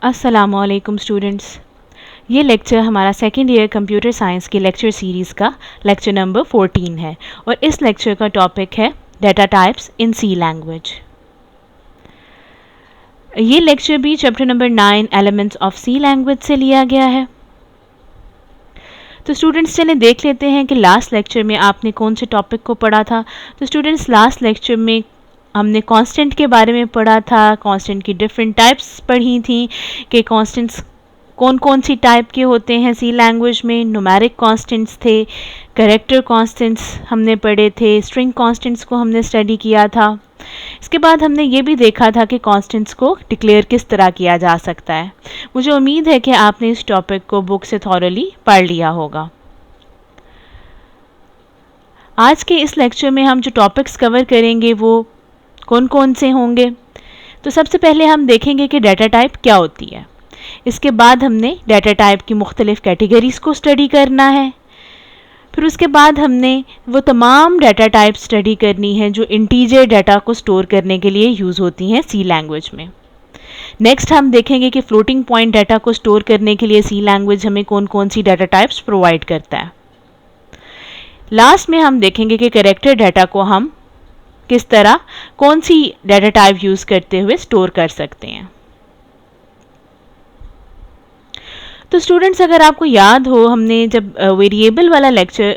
अस्सलामुअलैकुम स्टूडेंट्स, ये लेक्चर हमारा सेकेंड ईयर कंप्यूटर साइंस की लेक्चर सीरीज़ का लेक्चर नंबर 14 है और इस लेक्चर का टॉपिक है data types in C language. ये लेक्चर भी chapter number 9 elements of C language से लिया गया है। तो स्टूडेंट्स चलें देख लेते हैं कि लास्ट लेक्चर में आपने कौन से टॉपिक को पढ़ा था। तो स्टूडेंट्स लास्ट लेक्चर में हमने कांस्टेंट के बारे में पढ़ा था, कांस्टेंट की डिफरेंट टाइप्स पढ़ी थी कि कांस्टेंट्स कौन कौन सी टाइप के होते हैं सी लैंग्वेज में। न्यूमेरिक कांस्टेंट्स थे, कैरेक्टर कांस्टेंट्स हमने पढ़े थे, स्ट्रिंग कांस्टेंट्स को हमने स्टडी किया था। इसके बाद हमने ये भी देखा था कि कांस्टेंट्स को डिक्लेयर किस तरह किया जा सकता है। मुझे उम्मीद है कि आपने इस टॉपिक को बुक से थॉरली पढ़ लिया होगा। आज के इस लेक्चर में हम जो टॉपिक्स कवर करेंगे वो कौन कौन से होंगे। तो सबसे पहले हम देखेंगे कि डाटा टाइप क्या होती है। इसके बाद हमने डाटा टाइप की मुख्तलिफ कैटेगरीज़ को स्टडी करना है। फिर उसके बाद हमने वो तमाम डाटा टाइप स्टडी करनी है जो इंटीजर डाटा को स्टोर करने के लिए यूज़ होती हैं सी लैंग्वेज में। नेक्स्ट हम देखेंगे कि फ्लोटिंग पॉइंट डाटा को स्टोर करने के लिए सी लैंग्वेज हमें कौन कौन सी डाटा टाइप्स प्रोवाइड करता है। लास्ट में हम देखेंगे कि कैरेक्टर डाटा को हम किस तरह कौन सी डाटा टाइप यूज़ करते हुए स्टोर कर सकते हैं। तो स्टूडेंट्स अगर आपको याद हो, हमने जब वेरिएबल वाला लेक्चर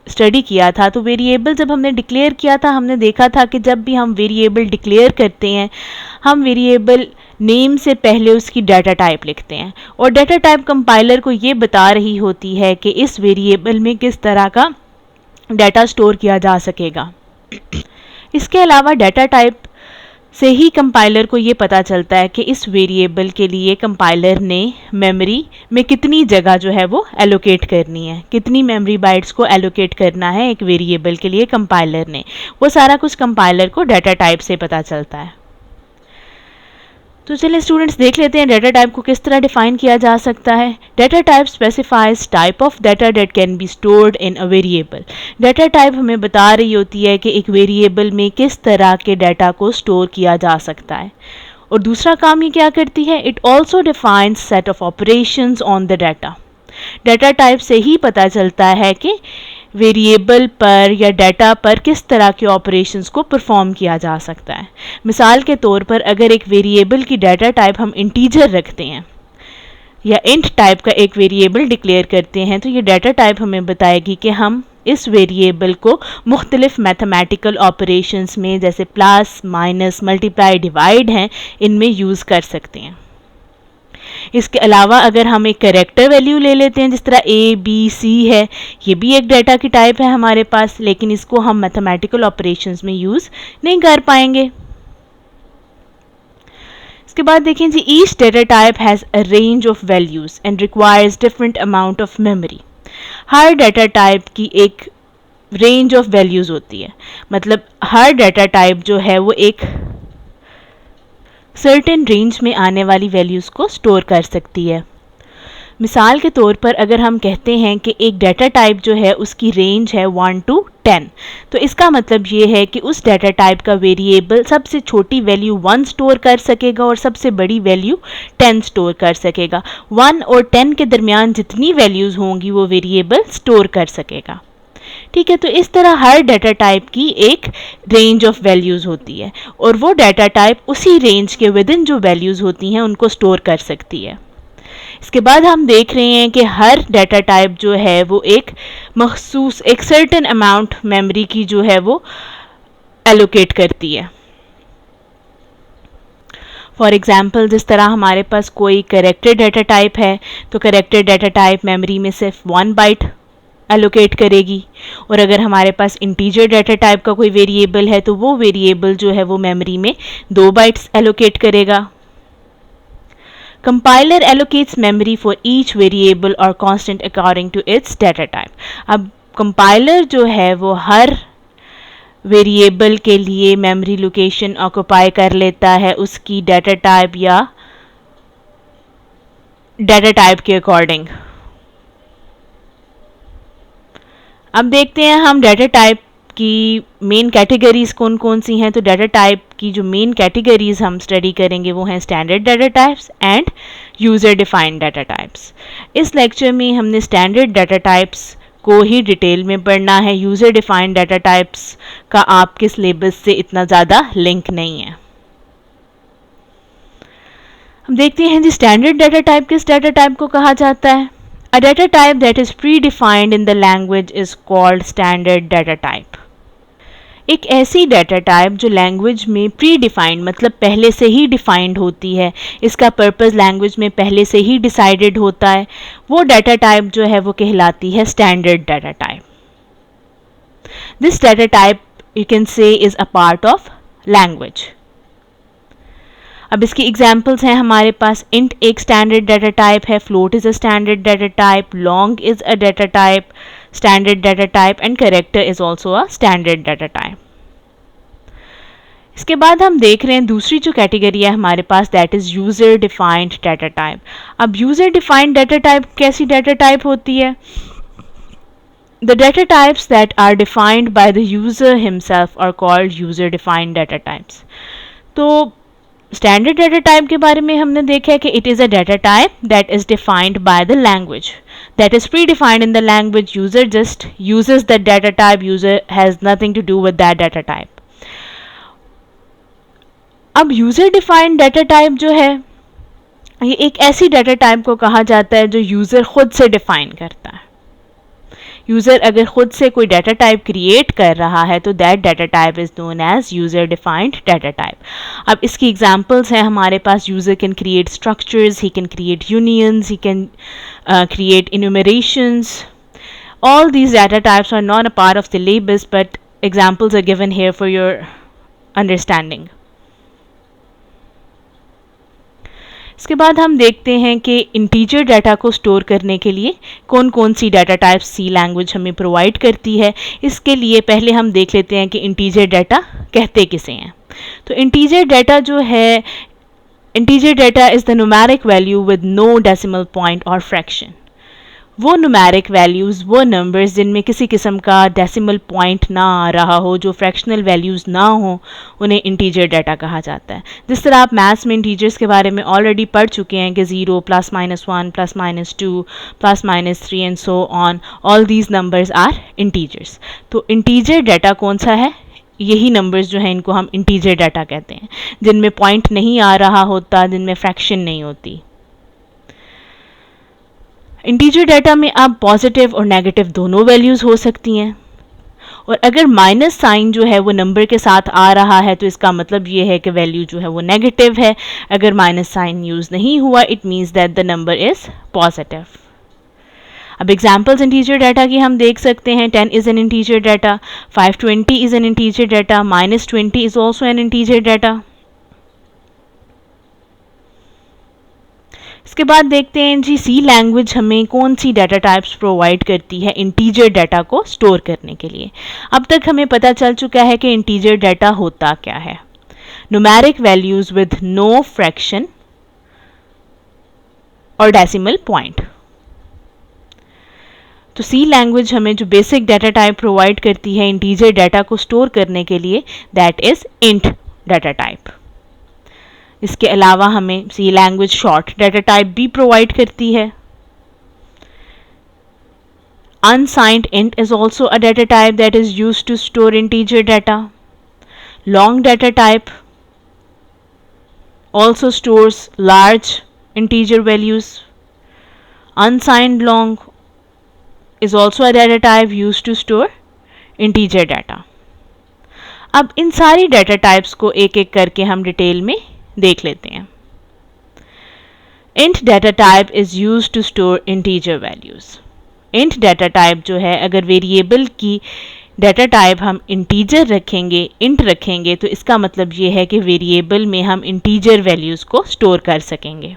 स्टडी किया था तो वेरिएबल जब हमने डिक्लेयर किया था हमने देखा था कि जब भी हम वेरिएबल डिक्लेयर करते हैं हम वेरिएबल नेम से पहले उसकी डाटा टाइप लिखते हैं और डाटा टाइप कंपाइलर को ये बता रही होती है कि इस वेरिएबल में किस तरह का डाटा स्टोर किया जा सकेगा। इसके अलावा डाटा टाइप से ही कंपाइलर को ये पता चलता है कि इस वेरिएबल के लिए कंपाइलर ने मेमोरी में कितनी जगह जो है वो एलोकेट करनी है, कितनी मेमोरी बाइट्स को एलोकेट करना है एक वेरिएबल के लिए कंपाइलर ने। वो सारा कुछ कंपाइलर को डाटा टाइप से पता चलता है। तो चलिए स्टूडेंट्स देख लेते हैं डाटा टाइप को किस तरह डिफाइन किया जा सकता है। Data type specifies type of data that can be stored in a variable. Data type हमें बता रही होती है कि एक वेरिएबल में किस तरह के डाटा को स्टोर किया जा सकता है। और दूसरा काम ये क्या करती है, it also defines set of operations on the data. Data type से ही पता चलता है कि वेरिएबल पर या डाटा पर किस तरह के ऑपरेशंस को परफॉर्म किया जा सकता है। मिसाल के तौर पर अगर एक वेरिएबल की डाटा टाइप हम इंटीजर रखते हैं या इंट टाइप का एक वेरिएबल डिक्लेयर करते हैं तो ये डाटा टाइप हमें बताएगी कि हम इस वेरिएबल को मुख्तलिफ मैथमेटिकल ऑपरेशंस में जैसे प्लस माइनस मल्टीप्लाई डिवाइड हैं इनमें यूज़ कर सकते हैं। इसके अलावा अगर हम एक कैरेक्टर वैल्यू ले लेते हैं जिस तरह ए बी सी है, ये भी एक डाटा की टाइप है हमारे पास, लेकिन इसको हम मैथमेटिकल ऑपरेशंस में यूज़ नहीं कर पाएंगे। इसके बाद देखें जी, each data type has a range of values and requires different amount of memory. हर डाटा टाइप की एक रेंज ऑफ वैल्यूज़ होती है, मतलब हर डाटा टाइप जो है वो एक सर्टेन रेंज में आने वाली वैल्यूज़ को स्टोर कर सकती है। मिसाल के तौर पर अगर हम कहते हैं कि एक डाटा टाइप जो है उसकी रेंज है 1 to 10, तो इसका मतलब ये है कि उस डाटा टाइप का वेरिएबल सबसे छोटी वैल्यू 1 स्टोर कर सकेगा और सबसे बड़ी वैल्यू 10 स्टोर कर सकेगा। 1 और 10 के दरमियान जितनी वैल्यूज़ होंगी वो वेरिएबल स्टोर कर सकेगा। ठीक है, तो इस तरह हर डाटा टाइप की एक रेंज ऑफ वैल्यूज़ होती है और वो डाटा टाइप उसी रेंज के विद इन जो वैल्यूज़ होती हैं उनको स्टोर कर सकती है। इसके बाद हम देख रहे हैं कि हर डाटा टाइप जो है वो एक मखसूस एक सर्टेन अमाउंट मेमोरी की जो है वो एलोकेट करती है। फॉर एग्जाम्पल जिस तरह हमारे पास कोई कैरेक्टर डाटा टाइप है तो कैरेक्टर डाटा टाइप मेमोरी में सिर्फ 1 बाइट एलोकेट करेगी, और अगर हमारे पास इंटीजर डाटा टाइप का कोई वेरिएबल है तो वो वेरिएबल जो है वो मेमोरी में 2 बाइट्स एलोकेट करेगा। Compiler allocates memory for each variable और constant according to its data type. अब कंपाइलर जो है वो हर वेरिएबल के लिए मेमोरी लोकेशन ऑक्यूपाई कर लेता है उसकी डाटा टाइप या डाटा टाइप के अकॉर्डिंग। अब देखते हैं हम डाटा टाइप की मेन कैटेगरीज कौन कौन सी हैं। तो डाटा टाइप की जो मेन कैटेगरीज हम स्टडी करेंगे वो हैं standard data types end user defined data types. इस लेक्चर में हमने स्टैंडर्ड डाटा टाइप्स को ही डिटेल में पढ़ना है। यूज़र डिफाइंड डाटा टाइप्स का आपके सिलेबस से इतना ज़्यादा लिंक नहीं है। हम देखते हैं जी स्टैंडर्ड डाटा टाइप किस डाटा टाइप को कहा जाता है। अ data type that is predefined in the language is called standard data type. एक ऐसी डाटा टाइप जो लैंग्वेज में प्री डिफाइंड मतलब पहले से ही डिफाइंड होती है, इसका पर्पस लैंग्वेज में पहले से ही डिसाइडेड होता है, वो डाटा टाइप जो है वो कहलाती है standard data type. This data type you can say is a part of language. अब इसकी एग्जाम्पल्स हैं हमारे पास। इंट एक स्टैंडर्ड डाटा टाइप है, float is a standard data type, long is a data type, standard data type and character is also a standard data type. इसके बाद हम देख रहे हैं दूसरी जो कैटेगरी है हमारे पास, that is user defined data type. अब यूजर डिफाइंड डाटा टाइप कैसी डाटा टाइप होती है? The data types that are defined by the user himself are called user defined data types. तो स्टैंडर्ड डाटा टाइप के बारे में हमने देखा है कि it is a data type that is defined by the language, that is predefined in the language, user just uses that data type, user has nothing to do with that data type. अब user defined data type जो है ये एक ऐसी data type को कहा जाता है जो यूजर खुद से डिफाइन करता है। यूज़र अगर खुद से कोई डाटा टाइप क्रिएट कर रहा है तो that data type is known as user defined data type. अब इसकी एग्जांपल्स हैं हमारे पास। User can create structures, he can create unions, he can create enumerations. All these data types are not a part of syllabus but examples are given here for your understanding. इसके बाद हम देखते हैं कि integer data को store करने के लिए कौन कौन सी डाटा टाइप्स सी लैंग्वेज हमें प्रोवाइड करती है। इसके लिए पहले हम देख लेते हैं कि इंटीजर डाटा कहते किसे हैं। तो इंटीजर डाटा जो है, integer data is the numeric value with no decimal point और फ्रैक्शन। वो न्यूमेरिक वैल्यूज़, वो नंबर्स जिनमें किसी किस्म का डेसिमल पॉइंट ना आ रहा हो, जो फ्रैक्शनल वैल्यूज़ ना हो, उन्हें इंटीजर डाटा कहा जाता है। जिस तरह आप मैथ्स में इंटीजर्स के बारे में ऑलरेडी पढ़ चुके हैं कि 0 +-1 +-2 +-3 and so on, all these numbers are integers. तो इंटीजर डाटा कौन सा है? यही नंबर्स जो हैं इनको हम इंटीजर डाटा कहते हैं, जिनमें पॉइंट नहीं आ रहा होता, जिनमें फ्रैक्शन नहीं होती। इंटीजर डाटा में अब पॉजिटिव और नेगेटिव दोनों वैल्यूज़ हो सकती हैं, और अगर माइनस साइन जो है वो नंबर के साथ आ रहा है तो इसका मतलब ये है कि वैल्यू जो है वो नेगेटिव है। अगर माइनस साइन यूज़ नहीं हुआ it means that the number is positive. अब एग्जाम्पल्स इंटीजर डाटा की हम देख सकते हैं। 10 is an integer data, 520 is an integer data, -20 is also an integer data. इसके बाद देखते हैं जी सी लैंग्वेज हमें कौन सी डाटा टाइप्स प्रोवाइड करती है इंटीजर डाटा को स्टोर करने के लिए। अब तक हमें पता चल चुका है कि इंटीजर डाटा होता क्या है। Numeric values with no fraction और डेसिमल पॉइंट। तो सी लैंग्वेज हमें जो बेसिक डाटा टाइप प्रोवाइड करती है इंटीजर डाटा को स्टोर करने के लिए, that is int data type. इसके अलावा हमें C language short data type भी प्रोवाइड करती है। Unsigned int is also a data type that is used to store integer data. Long data type also stores large integer values. Unsigned long is also a data type used to store integer data. अब इन सारी data types को एक एक करके हम detail में देख लेते हैं। int data type is used to store integer values. int data type जो है, अगर वेरिएबल की डाटा टाइप हम इंटीजर रखेंगे, इंट रखेंगे, तो इसका मतलब ये है कि वेरिएबल में हम इंटीजर वैल्यूज़ को स्टोर कर सकेंगे।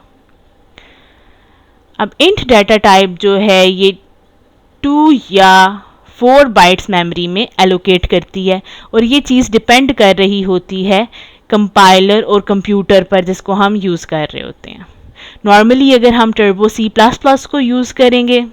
अब इंट डाटा टाइप जो है ये 2 या 4 बाइट्स मेमोरी में एलोकेट करती है, और ये चीज़ डिपेंड कर रही होती है कंपाइलर और कंप्यूटर पर जिसको हम यूज़ कर रहे होते हैं। नॉर्मली अगर हम टर्बो C++ को यूज़ करेंगे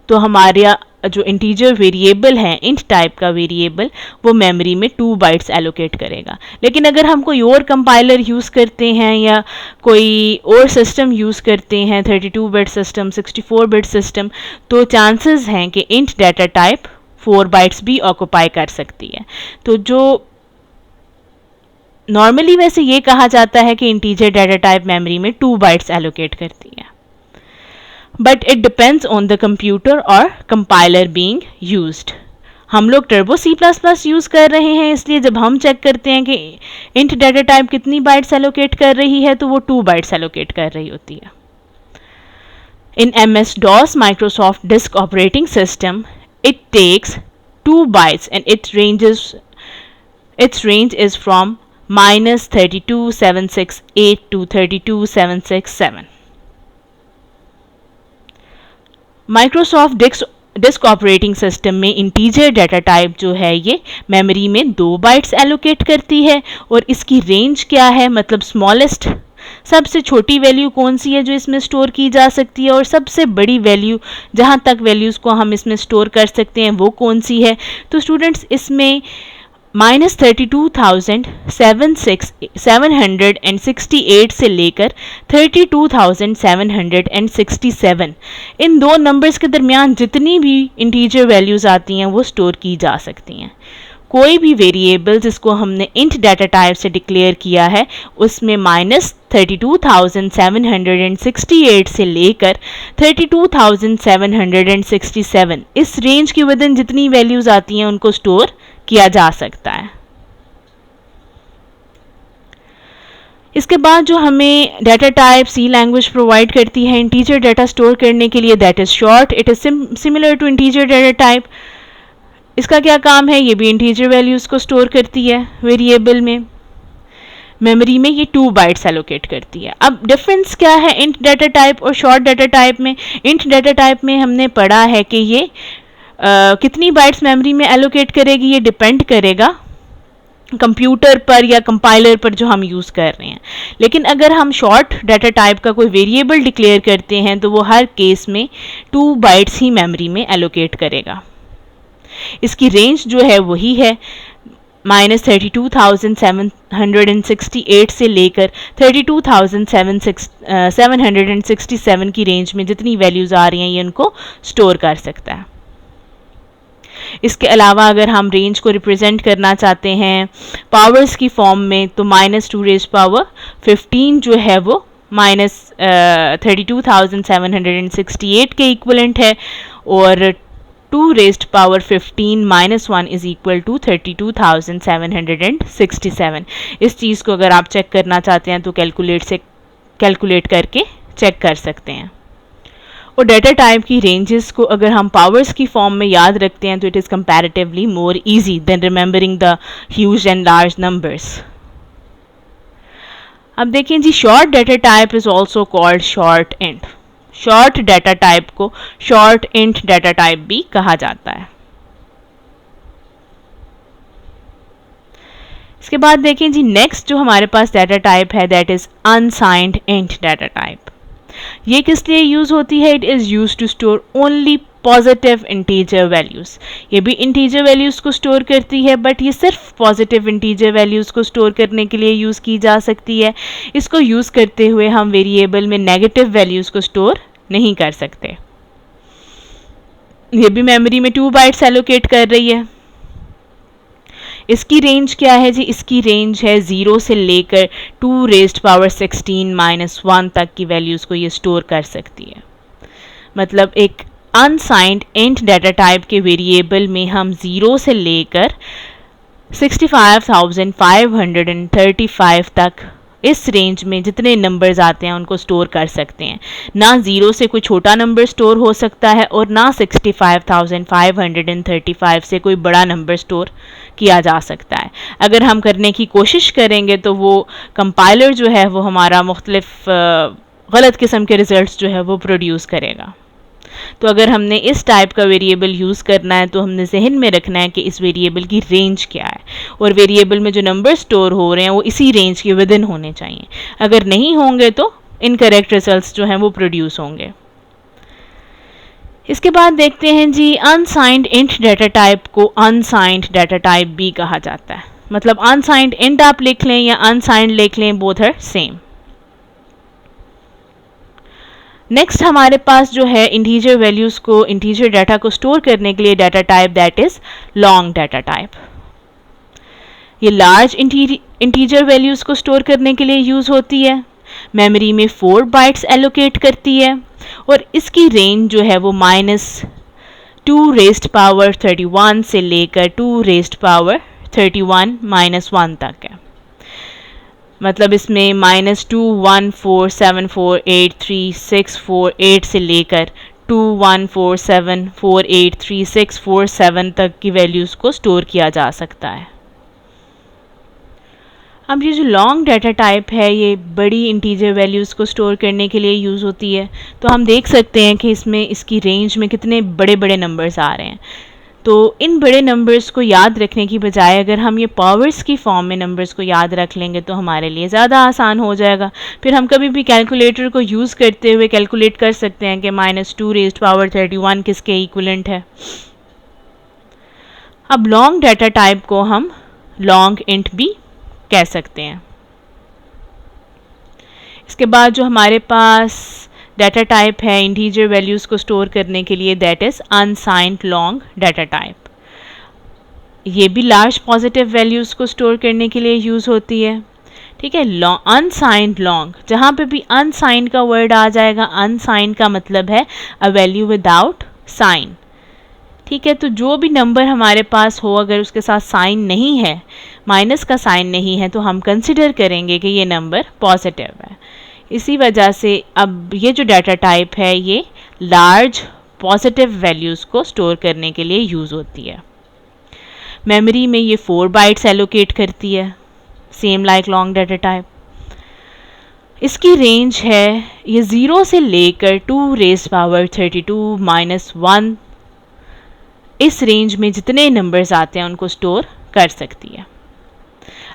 तो हमारा जो इंटीजर वेरिएबल है, इंट टाइप का वेरिएबल, वो मेमोरी में 2 बाइट्स एलोकेट करेगा। लेकिन अगर हम कोई और कंपाइलर यूज़ करते हैं या कोई और सिस्टम यूज़ करते हैं, 32 बिट सिस्टम, 64 बिट सिस्टम, तो चांसेस हैं कि इंट डाटा टाइप 4 बाइट्स भी ऑक्यूपाई कर सकती है। तो जो नॉर्मली वैसे ये कहा जाता है कि इंटीजर डाटा टाइप मेमोरी में 2 बाइट्स एलोकेट करती है, but it depends on the computer और कंपाइलर बीइंग यूज्ड। हम लोग टर्बो C++ यूज़ कर रहे हैं, इसलिए जब हम चेक करते हैं कि इंट डाटा टाइप कितनी बाइट्स एलोकेट कर रही है, तो वो 2 बाइट्स एलोकेट कर रही होती है। In MS-DOS Microsoft Disk Operating System, it takes 2 bytes and its range is from -32768 to 32767. Microsoft disk operating system में इंटीजर डाटा टाइप जो है ये मेमोरी में 2 बाइट्स एलोकेट करती है, और इसकी रेंज क्या है, मतलब स्मॉलेस्ट, सबसे छोटी वैल्यू कौन सी है जो इसमें स्टोर की जा सकती है, और सबसे बड़ी वैल्यू जहाँ तक वैल्यूज़ को हम इसमें स्टोर कर सकते हैं वो कौन सी है। तो स्टूडेंट्स, इसमें -32,768 से लेकर 32,767, इन दो नंबर्स के दरमियान जितनी भी इंटीजर वैल्यूज़ आती हैं वो स्टोर की जा सकती हैं। कोई भी वेरिएबल जिसको हमने इंट डाटा टाइप से डिक्लेयर किया है, उसमें -32,768 से लेकर 32,767, इस रेंज की विदिन जितनी वैल्यूज़ आती हैं उनको स्टोर किया जा सकता है। इसके बाद जो हमें data type C language provide करती है इंटीजर डाटा स्टोर करने के लिए, that is short. It is similar to integer data type. इसका क्या काम है, ये भी इंटीजर वैल्यूज़ को स्टोर करती है वेरिएबल में। मेमोरी में ये 2 बाइट्स एलोकेट करती है। अब डिफरेंस क्या है इंट डाटा टाइप और शॉर्ट डाटा टाइप में? इंट डाटा टाइप में हमने पढ़ा है कि ये कितनी बाइट्स मेमोरी में एलोकेट करेगी, ये डिपेंड करेगा कंप्यूटर पर या कंपाइलर पर जो हम यूज़ कर रहे हैं। लेकिन अगर हम शॉर्ट डाटा टाइप का कोई वेरिएबल डिक्लेयर करते हैं तो वो हर केस में 2 बाइट्स ही मेमोरी में एलोकेट करेगा। इसकी रेंज जो है वही है, -32,768 से लेकर 32,767 की रेंज में जितनी वैल्यूज़ आ रही हैं ये उनको स्टोर कर सकता है। इसके अलावा अगर हम रेंज को रिप्रेजेंट करना चाहते हैं पावर्स की फॉर्म में, तो -2⁻15 जो है वो -32,768 के इक्वलेंट है, और 2⁻15 -1 इज इक्वल टू 32,767। इस चीज़ को अगर आप चेक करना चाहते हैं तो कैलकुलेट करके चेक कर सकते हैं। और डाटा टाइप की रेंजेस को अगर हम पावर्स की फॉर्म में याद रखते हैं तो it is comparatively more easy than remembering the huge and large numbers. अब देखें जी, short data type is also called short int. Short data type को शॉर्ट इंट डाटा टाइप भी कहा जाता है। इसके बाद देखें जी, नेक्स्ट जो हमारे पास डाटा टाइप है that is unsigned int data type. ये किस लिए यूज होती है? It is use to store only positive integer values. ये भी इंटीजर वैल्यूज को स्टोर करती है, बट ये सिर्फ पॉजिटिव इंटीजर वैल्यूज को स्टोर करने के लिए यूज की जा सकती है। इसको यूज करते हुए हम वेरिएबल में नेगेटिव वैल्यूज को स्टोर नहीं कर सकते। ये भी मेमोरी में 2 बाइट्स एलोकेट कर रही है। इसकी रेंज क्या है जी? इसकी रेंज है 0 से लेकर 2⁻16 -1 तक की वैल्यूज़ को ये स्टोर कर सकती है। मतलब एक अनसाइंड इंट डाटा टाइप के वेरिएबल में हम 0 से लेकर 65,535 तक, इस रेंज में जितने नंबर्स आते हैं उनको स्टोर कर सकते हैं। ना 0 से कोई छोटा नंबर स्टोर हो सकता है और ना 65,535 से कोई बड़ा नंबर स्टोर किया जा सकता है। अगर हम करने की कोशिश करेंगे तो वो कंपाइलर जो है वो हमारा मुख्तलिफ गलत किस्म के रिजल्ट्स जो है वो प्रोड्यूस करेगा। तो अगर हमने इस टाइप का वेरिएबल यूज़ करना है तो हमने जहन में रखना है कि इस वेरिएबल की रेंज क्या है, और वेरिएबल में जो नंबर स्टोर हो रहे हैं वो इसी रेंज के विदिन होने चाहिए। अगर नहीं होंगे तो इनकरेक्ट रिजल्ट्स जो हैं वो प्रोड्यूस होंगे। इसके बाद देखते हैं जी अनसाइंड इंट डाटा टाइप को अनसाइंड डाटा टाइप भी कहा जाता है। मतलब अनसाइंड इंट आप लिख लें या अनसाइंड लिख लें, बोथ आर सेम। नेक्स्ट हमारे पास जो है इंटीजर वैल्यूज को, इंटीजर डाटा को स्टोर करने के लिए data type that is long data type. ये लार्ज इंटीजर वैल्यूज को स्टोर करने के लिए यूज होती है। मेमोरी में 4 बाइट्स एलोकेट करती है और इसकी रेंज जो है वो -2 रेज़्ड पावर 31 से लेकर 2 रेज़्ड पावर 31 -1 तक है। मतलब इसमें -214748364 से लेकर 214748364 तक की वैल्यूज़ को स्टोर किया जा सकता है। अब ये जो लॉन्ग डाटा टाइप है ये बड़ी इंटीजर वैल्यूज़ को स्टोर करने के लिए यूज़ होती है। तो हम देख सकते हैं कि इसमें इसकी रेंज में कितने बड़े बड़े नंबर्स आ रहे हैं। तो इन बड़े नंबर्स को याद रखने की बजाय अगर हम ये पावर्स की फॉर्म में नंबर्स को याद रख लेंगे तो हमारे लिए ज़्यादा आसान हो जाएगा। फिर हम कभी भी कैलकुलेटर को यूज़ करते हुए कैलकुलेट कर सकते हैं कि -2 रेज़्ड पावर 31 किसके इक्विवेलेंट है। अब लॉन्ग डाटा टाइप को हम लॉन्ग इंट भी कह सकते हैं। इसके बाद जो हमारे पास डाटा टाइप है इंटीजर वैल्यूज़ को स्टोर करने के लिए that is unsigned long data type. ये भी लार्ज पॉजिटिव वैल्यूज़ को स्टोर करने के लिए यूज़ होती है। ठीक है, अनसाइंड लॉन्ग, जहाँ पे भी अनसाइंड का वर्ड आ जाएगा, अनसाइंड का मतलब है अ वैल्यू विदाउट साइन। ठीक है, तो जो भी नंबर हमारे पास हो अगर उसके साथ साइन नहीं है, माइनस का साइन नहीं है, तो हम कंसिडर करेंगे कि ये नंबर पॉजिटिव है। इसी वजह से अब ये जो डाटा टाइप है ये लार्ज पॉजिटिव वैल्यूज़ को स्टोर करने के लिए यूज़ होती है। मेमोरी में ये 4 बाइट्स एलोकेट करती है, same like long data type. इसकी रेंज है ये 0 से लेकर 2 रेज़्ड पावर 32 -1, इस रेंज में जितने नंबर्स आते हैं उनको स्टोर कर सकती है।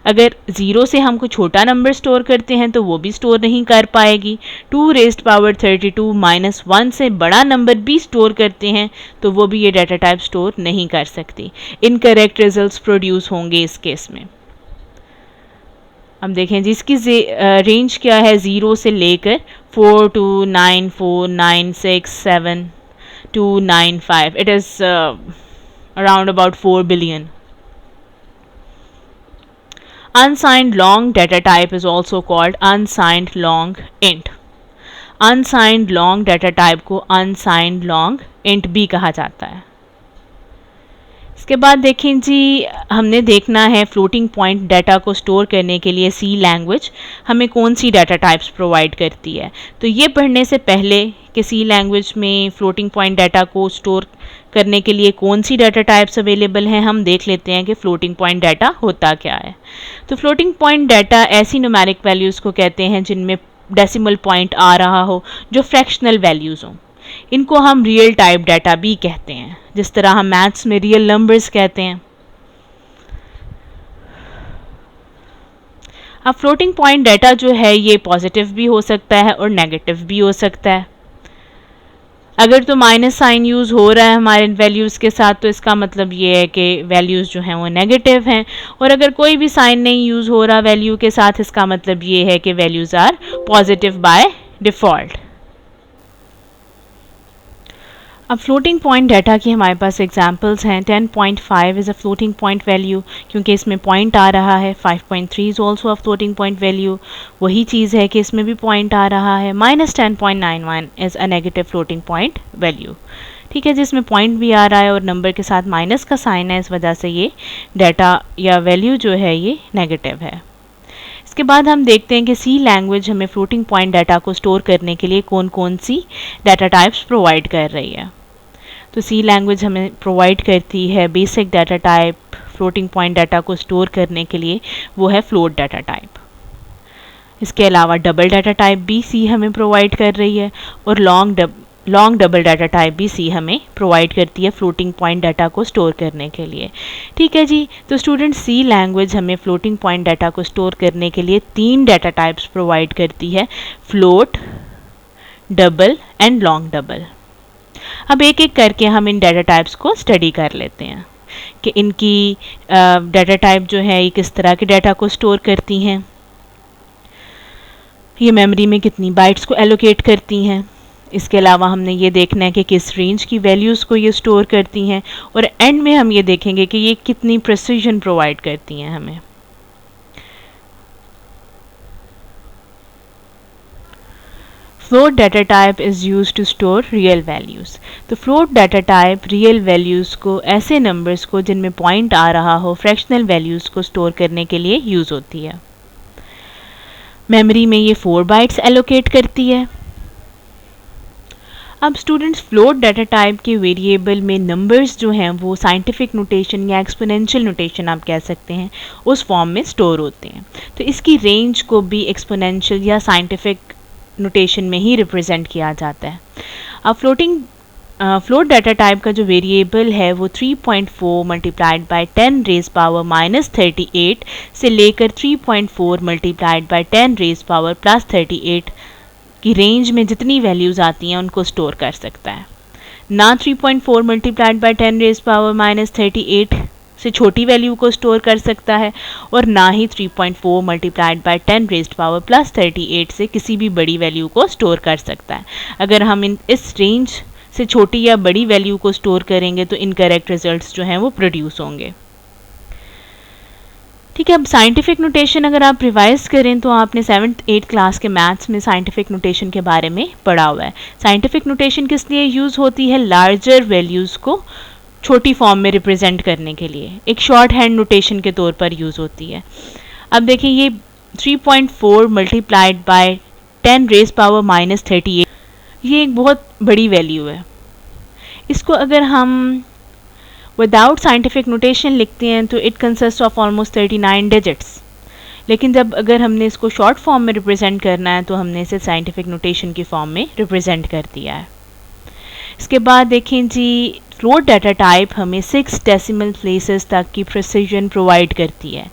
अगर 0 से हम कोई छोटा नंबर स्टोर करते हैं तो वो भी स्टोर नहीं कर पाएगी। 2 रेज़्ड पावर 32 -1 से बड़ा नंबर भी स्टोर करते हैं तो वो भी ये डाटा टाइप स्टोर नहीं कर सकती। इनकरेक्ट रिजल्ट्स प्रोड्यूस होंगे इस केस में। अब देखें जी इसकी रेंज क्या है, 0 से लेकर 4294967295, it is around about 4 billion. Unsigned long data type is also called unsigned long int. Unsigned long data type को unsigned long int भी कहा जाता है। इसके बाद देखें जी हमने देखना है फ्लोटिंग पॉइंट डाटा को स्टोर करने के लिए सी लैंग्वेज हमें कौन सी डाटा टाइप्स प्रोवाइड करती है। तो ये पढ़ने से पहले कि सी लैंग्वेज में फ्लोटिंग पॉइंट डाटा को स्टोर करने के लिए कौन सी डाटा टाइप्स अवेलेबल हैं, हम देख लेते हैं कि फ्लोटिंग पॉइंट डाटा होता क्या है। तो फ्लोटिंग पॉइंट डाटा ऐसी न्यूमेरिक वैल्यूज़ को कहते हैं जिनमें डेसिमल पॉइंट आ रहा हो, जो फ्रैक्शनल वैल्यूज़ हों। इनको हम रियल टाइप डाटा भी कहते हैं, जिस तरह हम मैथ्स में रियल नंबर्स कहते हैं। अब फ्लोटिंग पॉइंट डाटा जो है ये पॉजिटिव भी हो सकता है और नेगेटिव भी हो सकता है। अगर तो माइनस साइन यूज़ हो रहा है हमारे वैल्यूज़ के साथ तो इसका मतलब ये है कि वैल्यूज़ जो हैं वो नेगेटिव हैं, और अगर कोई भी साइन नहीं यूज़ हो रहा वैल्यू के साथ इसका मतलब ये है कि values are positive by default. अब फ्लोटिंग पॉइंट डाटा की हमारे पास एग्जांपल्स हैं। 10.5 is a floating point value क्योंकि इसमें पॉइंट आ रहा है। 5.3 is also a floating point value, वही चीज़ है कि इसमें भी पॉइंट आ रहा है। -10.91 is a negative floating point value. ठीक है, जिसमें पॉइंट भी आ रहा है और नंबर के साथ माइनस का साइन है, इस वजह से ये डाटा या वैल्यू जो है ये नेगेटिव है। इसके बाद हम देखते हैं कि सी लैंग्वेज हमें फ्लोटिंग पॉइंट डाटा को स्टोर करने के लिए कौन कौन सी डाटा टाइप्स प्रोवाइड कर रही है। तो सी लैंग्वेज हमें प्रोवाइड करती है basic data type floating point data को स्टोर करने के लिए, वो है फ्लोट डाटा टाइप। इसके अलावा डबल डाटा टाइप भी सी हमें प्रोवाइड कर रही है और लॉन्ग डबल डाटा टाइप भी सी हमें प्रोवाइड करती है फ्लोटिंग पॉइंट डाटा को स्टोर करने के लिए। ठीक है जी, तो स्टूडेंट सी लैंग्वेज हमें फ्लोटिंग पॉइंट डाटा को स्टोर करने के लिए 3 डाटा टाइप्स प्रोवाइड करती है, float, double and long double. अब एक एक करके हम इन डाटा टाइप्स को स्टडी कर लेते हैं कि इनकी डाटा टाइप जो है ये किस तरह के डाटा को स्टोर करती हैं, ये मेमोरी में कितनी बाइट्स को एलोकेट करती हैं। इसके अलावा हमने ये देखना है कि किस रेंज की वैल्यूज़ को ये स्टोर करती हैं, और एंड में हम ये देखेंगे कि ये कितनी प्रिसीजन प्रोवाइड करती हैं हमें। Float data type is use to store real values. तो float data type real values को, ऐसे नंबर्स को जिनमें पॉइंट आ रहा हो, फ्रैक्शनल वैल्यूज़ को स्टोर करने के लिए यूज़ होती है। मेमोरी में ये 4 बाइट्स एलोकेट करती है। अब स्टूडेंट्स, फ्लोट डाटा टाइप के वेरिएबल में नंबर्स जो हैं वो साइंटिफिक नोटेशन या एक्सपोनेंशियल नोटेशन आप कह सकते हैं, उस फॉर्म में स्टोर होते हैं। तो इसकी रेंज को भी एक्सपोनेंशियल या साइंटिफिक नोटेशन में ही रिप्रेजेंट किया जाता है। अब फ्लोट डाटा टाइप का जो वेरिएबल है वो 3.4 multiplied by 10 raise power minus 38 से लेकर 3.4 multiplied by 10 raise power plus 38 की रेंज में जितनी वैल्यूज़ आती हैं उनको स्टोर कर सकता है। ना 3.4 multiplied by 10 raise power minus 38 से छोटी वैल्यू को स्टोर कर सकता है, और ना ही 3.4 multiplied by 10 raised power plus 38 से किसी भी बड़ी वैल्यू को स्टोर कर सकता है। अगर हम इस रेंज से छोटी या बड़ी वैल्यू को स्टोर करेंगे तो इनकरेक्ट रिजल्ट्स जो हैं वो प्रोड्यूस होंगे। ठीक है, अब साइंटिफिक नोटेशन अगर आप रिवाइज करें तो आपने 7th 8th क्लास के मैथ्स में साइंटिफिक नोटेशन के बारे में पढ़ा हुआ है। साइंटिफिक नोटेशन किस लिए यूज़ होती है? लार्जर वैल्यूज़ को छोटी फॉर्म में रिप्रेजेंट करने के लिए, एक शॉर्ट हैंड नोटेशन के तौर पर यूज़ होती है। अब देखिए, ये 3.4 multiplied by 10 raise power minus 38, ये एक बहुत बड़ी वैल्यू है। इसको अगर हम विदाउट साइंटिफिक नोटेशन लिखते हैं तो it consist of almost 39 digits, लेकिन जब अगर हमने इसको शॉर्ट फॉर्म में रिप्रेजेंट करना है तो हमने इसे साइंटिफिक नोटेशन की फॉर्म में रिप्रेजेंट कर दिया है। इसके बाद देखें जी, फ्लोट डाटा टाइप हमें 6 डेसिमल प्लेसेस तक की प्रिसीजन प्रोवाइड करती है।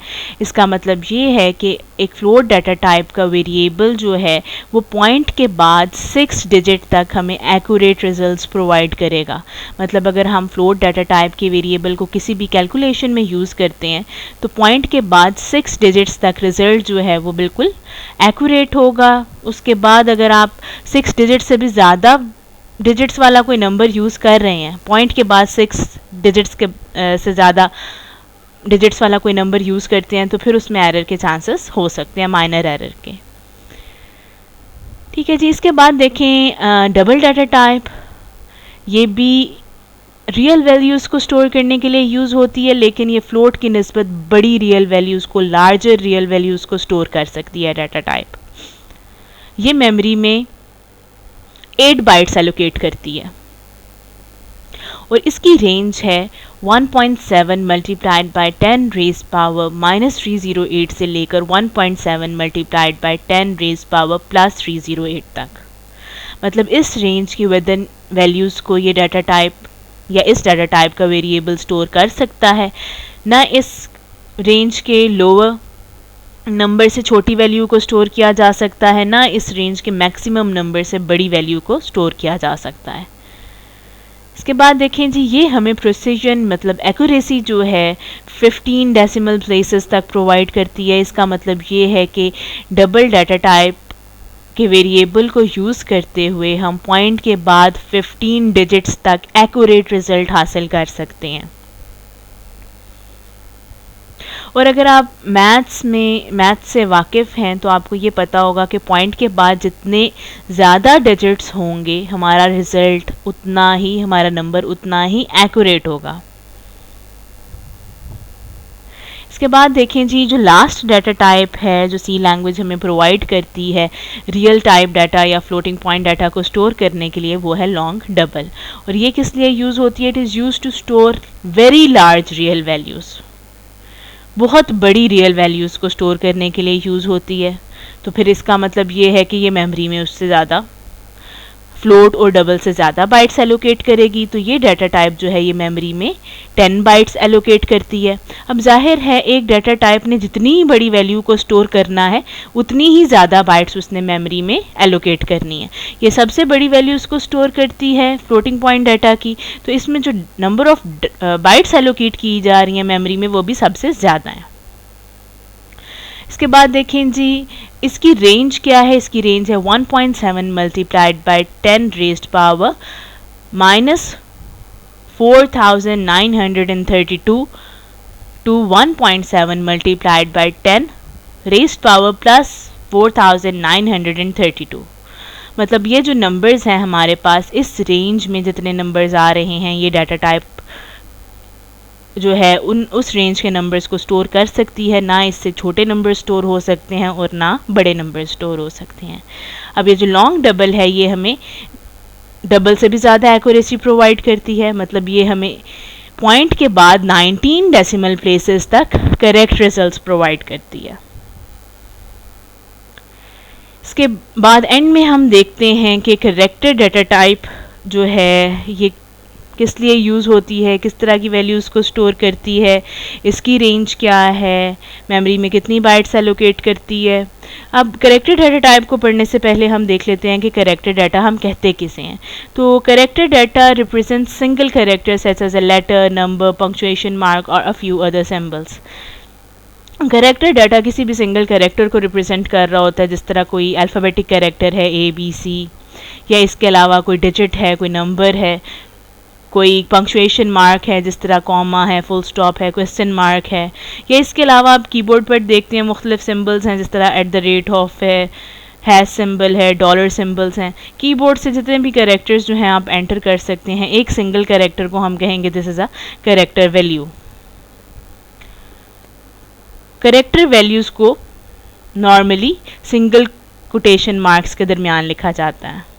इसका मतलब ये है कि एक फ्लोट डाटा टाइप का वेरिएबल जो है वो पॉइंट के बाद 6 डिजिट तक हमें एक्यूरेट रिजल्ट्स प्रोवाइड करेगा। मतलब अगर हम फ्लोट डाटा टाइप के वेरिएबल को किसी भी कैलकुलेशन में यूज़ करते हैं तो पॉइंट के बाद 6 डिजिट्स तक रिजल्ट जो है वो बिल्कुल एक्यूरेट होगा। उसके बाद अगर आप 6 डिजिट से भी ज़्यादा डिजिट्स वाला कोई नंबर यूज़ कर रहे हैं, पॉइंट के बाद 6 डिजिट्स के से ज़्यादा डिजिट्स वाला कोई नंबर यूज़ करते हैं तो फिर उसमें एरर के चांसेस हो सकते हैं, माइनर एरर के। ठीक है जी, इसके बाद देखें डबल डाटा टाइप, ये भी रियल वैल्यूज़ को स्टोर करने के लिए यूज़ होती है, लेकिन ये फ्लोट की निस्बत बड़ी रियल वैल्यूज़ को, लार्जर रियल वैल्यूज़ को स्टोर कर सकती है डाटा टाइप। ये मेमोरी में 8 बाइट्स एलोकेट करती है और इसकी रेंज है 1.7 multiplied by 10 raise power minus 308 से लेकर 1.7 multiplied by 10 raise power plus 308 तक। मतलब इस रेंज की विदिन वैल्यूज़ को ये डाटा टाइप या इस डाटा टाइप का वेरिएबल स्टोर कर सकता है। ना इस रेंज के लोअर नंबर से छोटी वैल्यू को स्टोर किया जा सकता है, ना इस रेंज के मैक्सिमम नंबर से बड़ी वैल्यू को स्टोर किया जा सकता है। इसके बाद देखें जी, ये हमें प्रिसीजन मतलब एक्यूरेसी जो है 15 डेसिमल प्लेसेस तक प्रोवाइड करती है। इसका मतलब ये है कि डबल डाटा टाइप के वेरिएबल को यूज़ करते हुए हम पॉइंट के बाद 15 डिजिट्स तक एक्यूरेट रिजल्ट हासिल कर सकते हैं। और अगर आप मैथ्स से वाकिफ़ हैं तो आपको ये पता होगा कि पॉइंट के बाद जितने ज़्यादा डिजिट्स होंगे हमारा रिज़ल्ट उतना ही, हमारा नंबर उतना ही एक्यूरेट होगा। इसके बाद देखें जी, जो लास्ट डाटा टाइप है जो सी लैंग्वेज हमें प्रोवाइड करती है रियल टाइप डाटा या फ्लोटिंग पॉइंट डाटा को स्टोर करने के लिए, वो है लॉन्ग डबल। और ये किस लिए यूज़ होती है? It is use to store very large real values, बहुत बड़ी रियल वैल्यूज़ को स्टोर करने के लिए यूज़ होती है। तो फिर इसका मतलब ये है कि ये मेमोरी में उससे ज़्यादा फ्लोट और डबल से ज़्यादा बाइट्स एलोकेट करेगी तो ये डाटा टाइप जो है ये मेमोरी में 10 बाइट्स एलोकेट करती है। अब जाहिर है एक डाटा टाइप ने जितनी बड़ी वैल्यू को स्टोर करना है उतनी ही ज़्यादा बाइट्स उसने मेमोरी में एलोकेट करनी है। ये सबसे बड़ी वैल्यू उसको स्टोर करती है फ्लोटिंग पॉइंट डाटा की, तो इसमें जो नंबर ऑफ बाइट्स एलोकेट की जा रही हैं मेमोरी में वो भी सबसे ज़्यादा है। इसके बाद देखें जी इसकी रेंज क्या है, इसकी रेंज है 1.7 multiplied by 10 raised power -4932 to 1.7 multiplied by 10 raised power plus 4932। मतलब ये जो नंबर्स हैं हमारे पास इस रेंज में जितने नंबर्स आ रहे हैं ये डाटा टाइप जो है उस रेंज के नंबर्स को स्टोर कर सकती है, ना इससे छोटे नंबर स्टोर हो सकते हैं और ना बड़े नंबर स्टोर हो सकते हैं। अब ये जो लॉन्ग डबल है ये हमें डबल से भी ज़्यादा एक्यूरेसी प्रोवाइड करती है, मतलब ये हमें पॉइंट के बाद 19 डेसिमल प्लेसेस तक करेक्ट रिजल्ट्स प्रोवाइड करती है। इसके बाद एंड में हम देखते हैं कि करेक्टेड डाटा टाइप जो है ये किस लिए यूज़ होती है, किस तरह की वैल्यूज़ को स्टोर करती है, इसकी रेंज क्या है, मेमोरी में कितनी बाइट्स एलोकेट करती है। अब करेक्टेड डाटा टाइप को पढ़ने से पहले हम देख लेते हैं कि करेक्टेड डाटा हम कहते किसे हैं। तो character data represent single character such as a letter, number, punctuation mark और a few other symbols. Character data किसी भी सिंगल कैरेक्टर को रिप्रेजेंट कर रहा होता है, जिस तरह कोई अल्फ़ाबेटिक कैरेक्टर है ABC, या इसके अलावा कोई डिजिट है, कोई नंबर है, कोई पंक्चुएशन मार्क है जिस तरह कॉमा है, फुल स्टॉप है, क्वेश्चन मार्क है, या इसके अलावा आप कीबोर्ड पर देखते हैं मुख्तलिफ सिंबल्स हैं जिस तरह @ऑफ है, हैश सिंबल है, डॉलर सिंबल्स हैं। कीबोर्ड से जितने भी कैरेक्टर्स जो हैं आप एंटर कर सकते हैं। एक सिंगल कैरेक्टर को हम कहेंगे this is a character value. Character values को नॉर्मली सिंगल कोटेशन मार्क्स के दरमियान लिखा जाता है।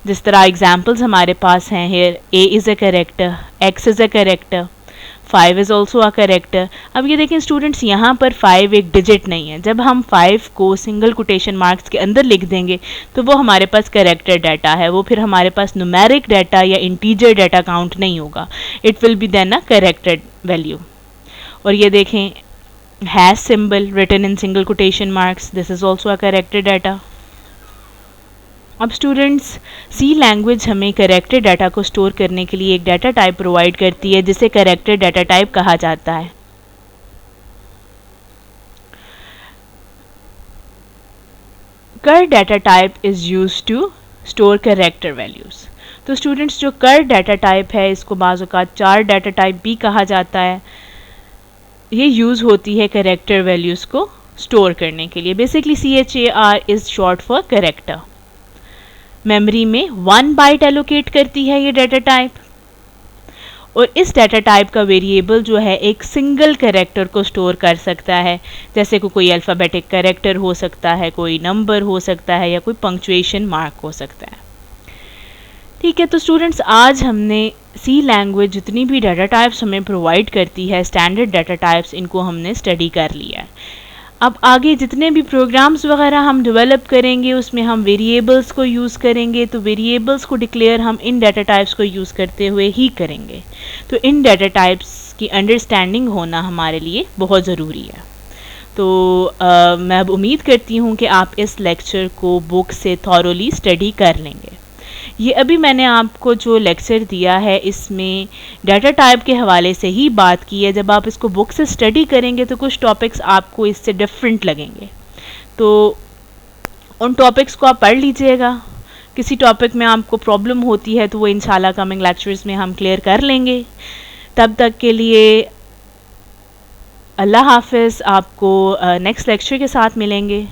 जिस तरह एग्जाम्पल्स हमारे पास हैं here A is a character, X is a character, 5 is also a character. अब ये देखें स्टूडेंट्स यहाँ पर 5 एक डिजिट नहीं है, जब हम 5 को सिंगल कोटेशन मार्क्स के अंदर लिख देंगे तो वो हमारे पास कैरेक्टर डाटा है, वो फिर हमारे पास न्यूमेरिक डाटा या इंटीजर डाटा काउंट नहीं होगा, it will be then a character value. और ये देखें hash symbol written in single quotation marks, this is also a character data. अब स्टूडेंट्स सी लैंग्वेज हमें कैरेक्टर डाटा को स्टोर करने के लिए एक डाटा टाइप प्रोवाइड करती है जिसे कैरेक्टर डाटा टाइप कहा जाता है। Char data type is used to store character values. तो स्टूडेंट्स जो कर डाटा टाइप है इसको बाज़ औक़ात चार डाटा टाइप भी कहा जाता है। ये यूज़ होती है कैरेक्टर वैल्यूज़ को स्टोर करने के लिए। Basically CHAR is short for character. Memory में 1 बाइट एलोकेट करती है ये डाटा टाइप, और इस डाटा टाइप का वेरिएबल जो है एक सिंगल कैरेक्टर को स्टोर कर सकता है, जैसे कोई अल्फ़ाबेटिक कैरेक्टर हो सकता है, कोई नंबर हो सकता है, या कोई पंक्चुएशन मार्क हो सकता है। ठीक है, तो स्टूडेंट्स आज हमने सी लैंग्वेज जितनी भी डाटा टाइप्स हमें प्रोवाइड करती है, स्टैंडर्ड डाटा टाइप्स, इनको हमने स्टडी कर लिया है। अब आगे जितने भी प्रोग्राम्स वगैरह हम डेवलप करेंगे उसमें हम वेरिएबल्स को यूज़ करेंगे, तो वेरिएबल्स को डिक्लेयर हम इन डाटा टाइप्स को यूज़ करते हुए ही करेंगे। तो इन डाटा टाइप्स की अंडरस्टैंडिंग होना हमारे लिए बहुत ज़रूरी है। तो मैं अब उम्मीद करती हूँ कि आप इस लेक्चर को बुक से थॉरोली स्टडी कर लेंगे। ये अभी मैंने आपको जो लेक्चर दिया है इसमें डाटा टाइप के हवाले से ही बात की है। जब आप इसको बुक से स्टडी करेंगे तो कुछ टॉपिक्स आपको इससे डिफरेंट लगेंगे, तो उन टॉपिक्स को आप पढ़ लीजिएगा। किसी टॉपिक में आपको प्रॉब्लम होती है तो वो इंशाल्लाह कमिंग लेक्चर्स में हम क्लियर कर लेंगे। तब तक के लिए अल्लाह हाफ़िज़, आपको नेक्स्ट लेक्चर के साथ मिलेंगे।